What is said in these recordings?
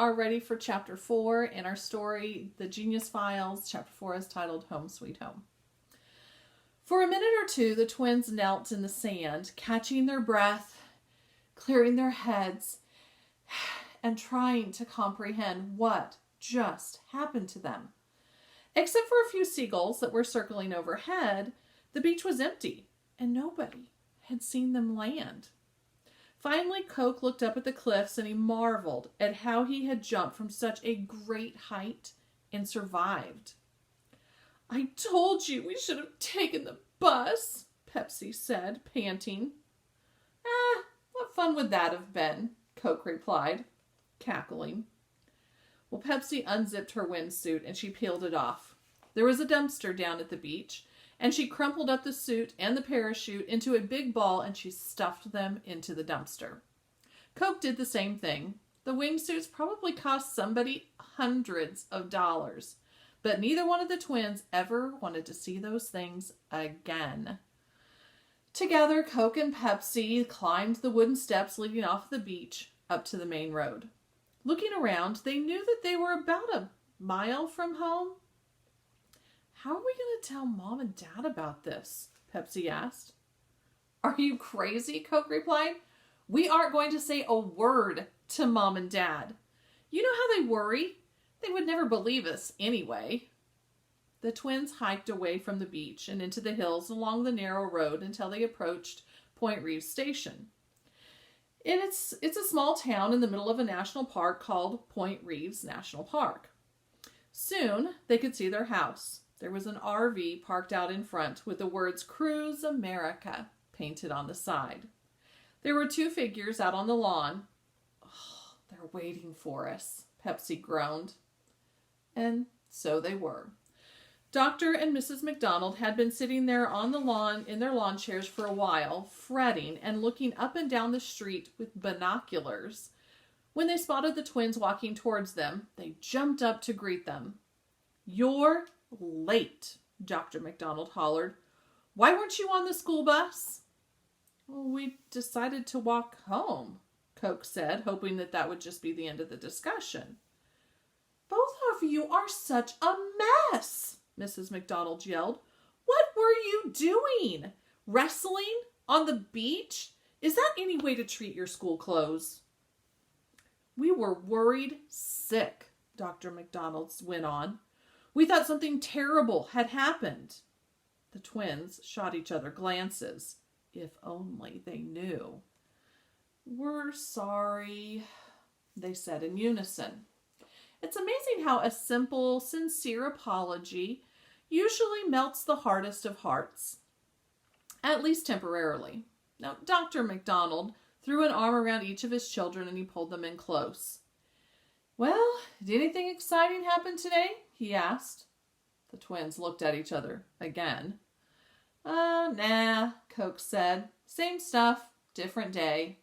are ready for Chapter 4 in our story, The Genius Files. Chapter 4 is titled Home Sweet Home. For a minute or two, the twins knelt in the sand, catching their breath, clearing their heads, and trying to comprehend what just happened to them. Except for a few seagulls that were circling overhead, the beach was empty, and nobody had seen them land. Finally, Coke looked up at the cliffs and he marveled at how he had jumped from such a great height and survived. "I told you we should have taken the bus," Pepsi said, panting. What fun would that have been?" Coke replied, cackling. Well, Pepsi unzipped her windsuit and she peeled it off. There was a dumpster down at the beach, and she crumpled up the suit and the parachute into a big ball and she stuffed them into the dumpster. Coke did the same thing. The wingsuits probably cost somebody hundreds of dollars, but neither one of the twins ever wanted to see those things again. Together, Coke and Pepsi climbed the wooden steps leading off the beach up to the main road. Looking around, they knew that they were about a mile from home. "How are we going to tell Mom and Dad about this?" Pepsi asked. "Are you crazy?" Coke replied. "We aren't going to say a word to Mom and Dad. You know how they worry? They would never believe us anyway." The twins hiked away from the beach and into the hills along the narrow road until they approached Point Reeves Station. It's a small town in the middle of a national park called Point Reeves National Park. Soon they could see their house. There was an RV parked out in front with the words Cruise America painted on the side. There were two figures out on the lawn. "Oh, they're waiting for us," Pepsi groaned. And so they were. Dr. and Mrs. McDonald had been sitting there on the lawn in their lawn chairs for a while, fretting and looking up and down the street with binoculars. When they spotted the twins walking towards them, they jumped up to greet them. "You're late," Dr. McDonald hollered. "Why weren't you on the school bus?" "Well, we decided to walk home," Coke said, hoping that would just be the end of the discussion. "Both of you are such a mess," Mrs. McDonald yelled. "What were you doing? Wrestling on the beach? Is that any way to treat your school clothes?" "We were worried sick," Dr. McDonald went on. "We thought something terrible had happened." The twins shot each other glances. If only they knew. "We're sorry," they said in unison. It's amazing how a simple, sincere apology usually melts the hardest of hearts, at least temporarily. Now, Dr. McDonald threw an arm around each of his children and he pulled them in close. "Well, did anything exciting happen today?" he asked. The twins looked at each other again. Nah," Coke said. "Same stuff, different day."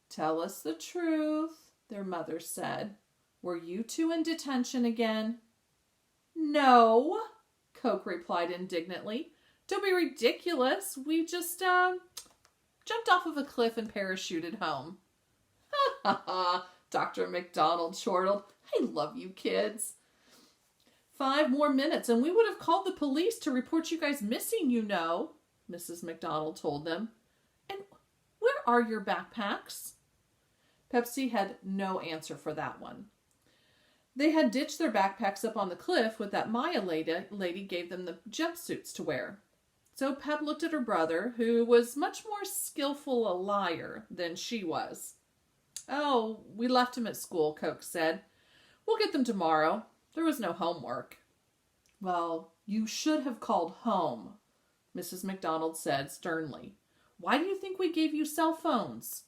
"Tell us the truth," their mother said. "Were you two in detention again?" "No," Coke replied indignantly. "Don't be ridiculous. We just jumped off of a cliff and parachuted home." "Ha ha ha," Dr. McDonald chortled. "I love you kids." 5 more minutes and we would have called the police to report you guys missing, you know," Mrs. McDonald told them. "And where are your backpacks?" Pepsi had no answer for that one. They had ditched their backpacks up on the cliff with that Maya lady gave them the jumpsuits to wear. So Pep looked at her brother, who was much more skillful a liar than she was. "Oh, we left him at school," Coke said. "We'll get them tomorrow. There was no homework." "Well, you should have called home," Mrs. McDonald said sternly. "Why do you think we gave you cell phones?"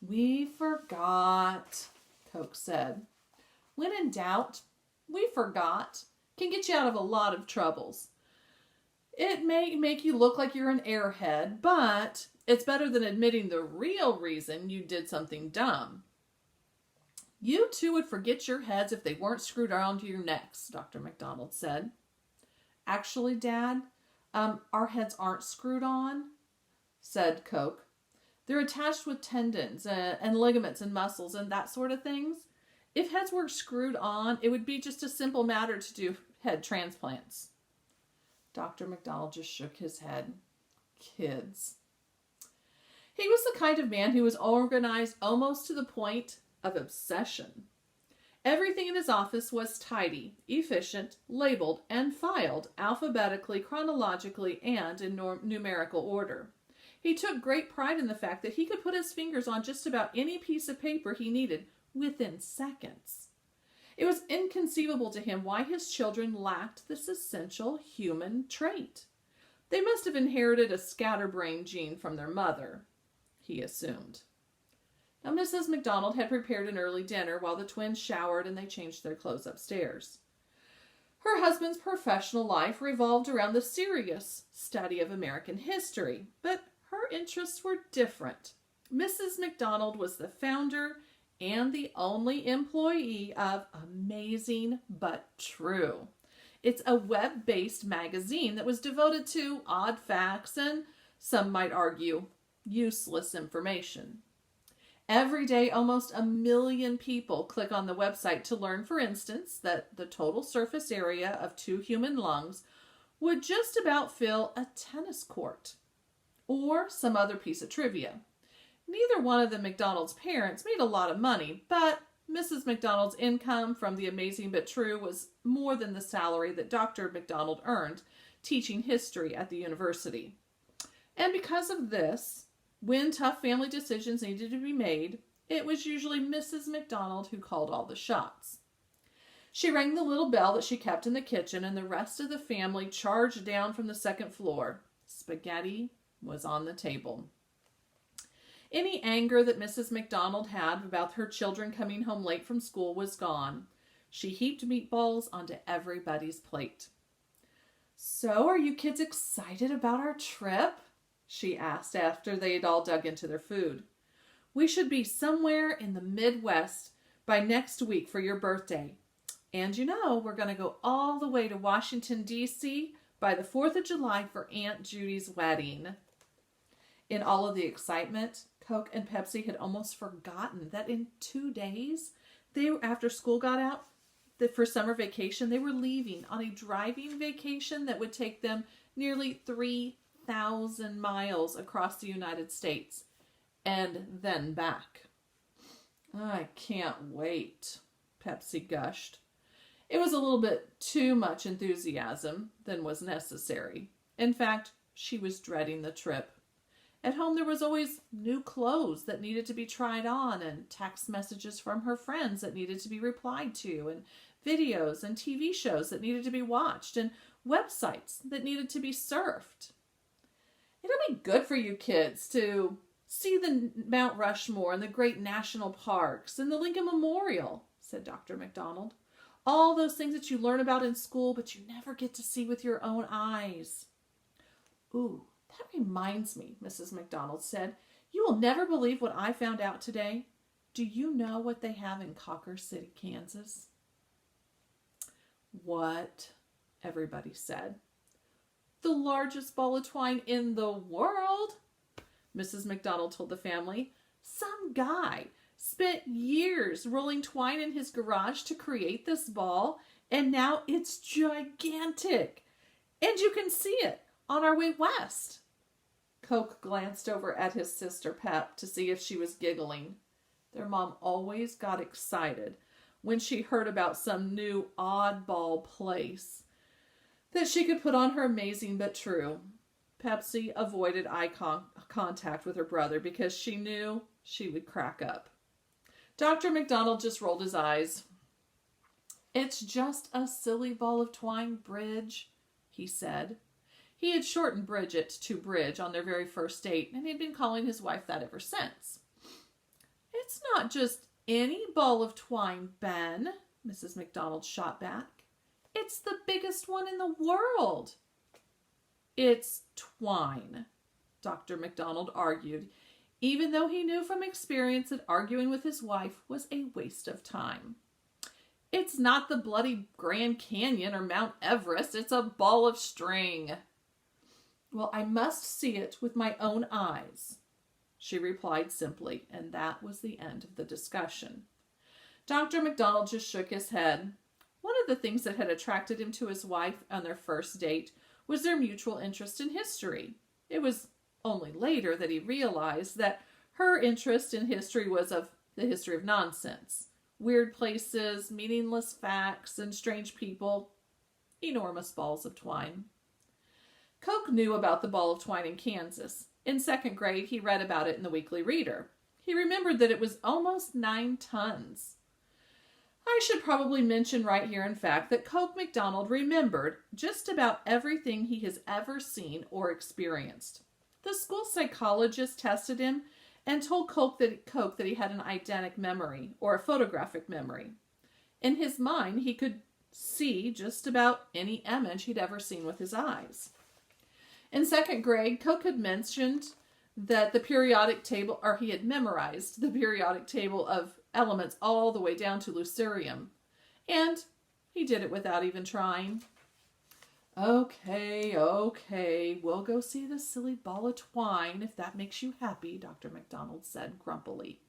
"We forgot," Coke said. When in doubt, "we forgot" can get you out of a lot of troubles. It may make you look like you're an airhead, but it's better than admitting the real reason you did something dumb. "You two would forget your heads if they weren't screwed around your necks," Dr. McDonald said. "Actually, Dad, our heads aren't screwed on," said Coke. "They're attached with tendons and ligaments and muscles and that sort of things. If heads were screwed on, it would be just a simple matter to do head transplants. Dr. McDonald just shook his head. Kids. He was the kind of man who was organized almost to the point of obsession. Everything in his office was tidy, efficient, labeled, and filed alphabetically, chronologically, and in numerical order. He took great pride in the fact that he could put his fingers on just about any piece of paper he needed within seconds. It was inconceivable to him why his children lacked this essential human trait. They must have inherited a scatterbrain gene from their mother, he assumed. Now, Mrs. McDonald had prepared an early dinner while the twins showered and they changed their clothes upstairs. Her husband's professional life revolved around the serious study of American history, but her interests were different. Mrs. McDonald was the founder and the only employee of Amazing But True. It's a web-based magazine that was devoted to odd facts and, some might argue, useless information. Every day, almost 1 million people click on the website to learn, for instance, that the total surface area of 2 human lungs would just about fill a tennis court, or some other piece of trivia. Neither one of the McDonald's parents made a lot of money, but Mrs. McDonald's income from the Amazing But True was more than the salary that Dr. McDonald earned teaching history at the university. And because of this, when tough family decisions needed to be made, it was usually Mrs. McDonald who called all the shots. She rang the little bell that she kept in the kitchen, and the rest of the family charged down from the second floor. Spaghetti was on the table. Any anger that Mrs. McDonald had about her children coming home late from school was gone. She heaped meatballs onto everybody's plate. "So, are you kids excited about our trip?" she asked after they had all dug into their food. "We should be somewhere in the Midwest by next week for your birthday. And you know, we're going to go all the way to Washington, D.C. by the 4th of July for Aunt Judy's wedding." In all of the excitement, Coke and Pepsi had almost forgotten that in 2 days, after school got out, that for summer vacation, they were leaving on a driving vacation that would take them nearly 3,000 miles across the United States and then back. "I can't wait," Pepsi gushed. It was a little bit too much enthusiasm than was necessary. In fact, she was dreading the trip. At home, there was always new clothes that needed to be tried on, and text messages from her friends that needed to be replied to, and videos and TV shows that needed to be watched, and websites that needed to be surfed. "It'll be good for you kids to see the Mount Rushmore and the great national parks and the Lincoln Memorial," said Dr. McDonald. "All those things that you learn about in school, but you never get to see with your own eyes." "Ooh, that reminds me," Mrs. McDonald said. "You will never believe what I found out today. Do you know what they have in Cawker City, Kansas?" "What?" everybody said. "The largest ball of twine in the world," Mrs. McDonald told the family. "Some guy spent years rolling twine in his garage to create this ball, and now it's gigantic. And you can see it on our way west." Coke glanced over at his sister Pep to see if she was giggling. Their mom always got excited when she heard about some new oddball place that she could put on her Amazing But True. Pepsi avoided eye contact with her brother because she knew she would crack up. Dr. McDonald just rolled his eyes. "It's just a silly ball of twine, Bridge," he said. He had shortened Bridget to Bridge on their very first date, and he'd been calling his wife that ever since. "It's not just any ball of twine, Ben," Mrs. McDonald shot back. "It's the biggest one in the world." "It's twine," Dr. McDonald argued, even though he knew from experience that arguing with his wife was a waste of time. "It's not the bloody Grand Canyon or Mount Everest. It's a ball of string." "Well, I must see it with my own eyes," she replied simply, and that was the end of the discussion. Dr. McDonald just shook his head. One of the things that had attracted him to his wife on their first date was their mutual interest in history. It was only later that he realized that her interest in history was of the history of nonsense. Weird places, meaningless facts, and strange people. Enormous balls of twine. Coke knew about the ball of twine in Kansas. In second grade, he read about it in the Weekly Reader. He remembered that it was almost 9 tons. I should probably mention right here, in fact, that Coke McDonald remembered just about everything he has ever seen or experienced. The school psychologist tested him and told Coke that he had an eidetic memory, or a photographic memory. In his mind, he could see just about any image he'd ever seen with his eyes. In second grade, Coke had mentioned that the periodic table, or he had memorized the periodic table of elements all the way down to lucerium. And he did it without even trying. Okay, we'll go see the silly ball of twine if that makes you happy, Dr. McDonald said grumpily.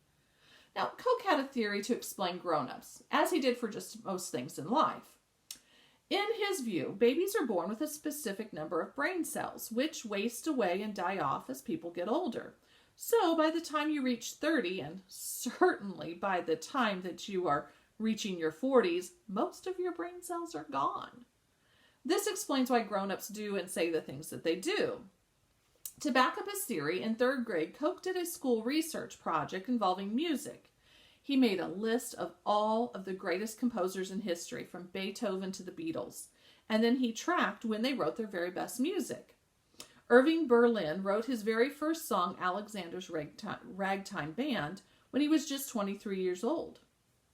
Now, Coke had a theory to explain grown-ups, as he did for just most things in life. In his view, babies are born with a specific number of brain cells, which waste away and die off as people get older. So by the time you reach 30, and certainly by the time that you are reaching your 40s, most of your brain cells are gone. This explains why grown-ups do and say the things that they do. To back up his theory, in third grade, Coke did a school research project involving music. He made a list of all of the greatest composers in history, from Beethoven to the Beatles, and then he tracked when they wrote their very best music. Irving Berlin wrote his very first song, Alexander's Ragtime Band, when he was just 23 years old.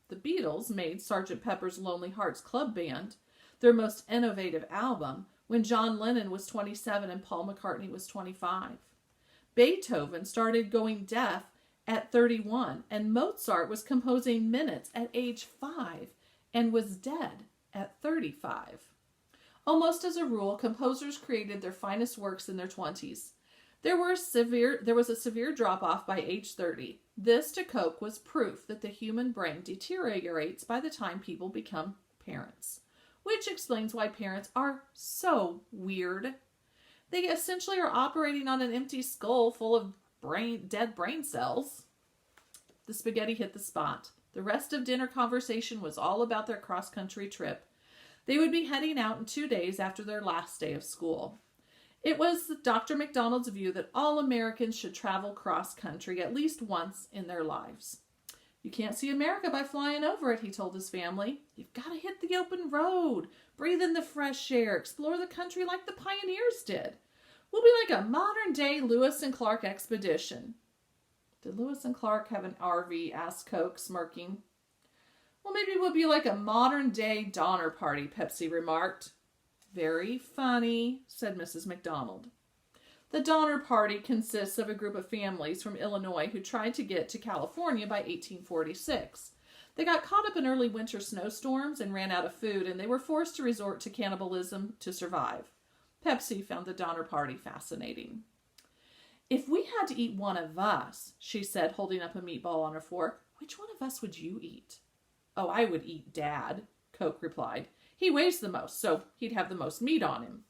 The Beatles made Sgt. Pepper's Lonely Hearts Club Band, their most innovative album, when John Lennon was 27 and Paul McCartney was 25. Beethoven started going deaf at 31, and Mozart was composing minutes at age 5 and was dead at 35. Almost as a rule, composers created their finest works in their 20s. There was a severe drop-off by age 30. This, to Coke, was proof that the human brain deteriorates by the time people become parents, which explains why parents are so weird. They essentially are operating on an empty skull full of dead brain cells. The spaghetti hit the spot. The rest of dinner conversation was all about their cross-country trip. They would be heading out in 2 days after their last day of school. It was Dr. McDonald's view that all Americans should travel cross-country at least once in their lives. You can't see America by flying over it, he told his family. You've got to hit the open road, breathe in the fresh air, explore the country like the pioneers did. We'll be like a modern-day Lewis and Clark expedition. Did Lewis and Clark have an RV? Asked Coke, smirking. Well, maybe we'll be like a modern-day Donner Party, Pepsi remarked. Very funny, said Mrs. McDonald. The Donner Party consists of a group of families from Illinois who tried to get to California by 1846. They got caught up in early winter snowstorms and ran out of food, and they were forced to resort to cannibalism to survive. Pepsi found the Donner Party fascinating. If we had to eat one of us, she said, holding up a meatball on her fork, which one of us would you eat? Oh, I would eat Dad, Coke replied. He weighs the most, so he'd have the most meat on him.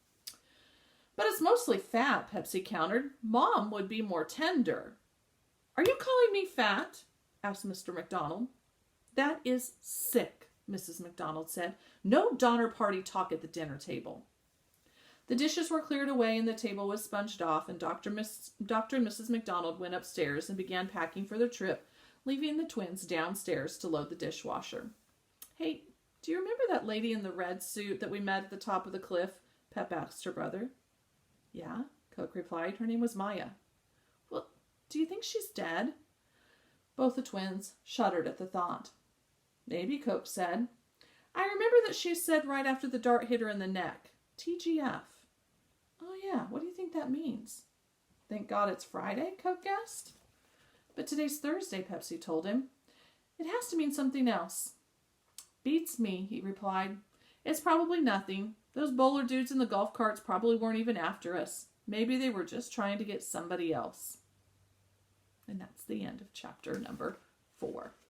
But it's mostly fat, Pepsi countered. Mom would be more tender. Are you calling me fat? Asked Mr. McDonald. That is sick, Mrs. McDonald said. No Donner Party talk at the dinner table. The dishes were cleared away and the table was sponged off, and Dr. and Mrs. McDonald went upstairs and began packing for their trip, leaving the twins downstairs to load the dishwasher. Hey, do you remember that lady in the red suit that we met at the top of the cliff? Pep asked her brother. Yeah, Coke replied. Her name was Maya. Well, do you think she's dead? Both the twins shuddered at the thought. Maybe, Coke said. I remember that she said right after the dart hit her in the neck. TGF. Oh yeah, what do you think that means? Thank God it's Friday, Coke guessed. But today's Thursday, Pepsi told him. It has to mean something else. Beats me, he replied. It's probably nothing. Those bowler dudes in the golf carts probably weren't even after us. Maybe they were just trying to get somebody else. And that's the end of chapter number 4.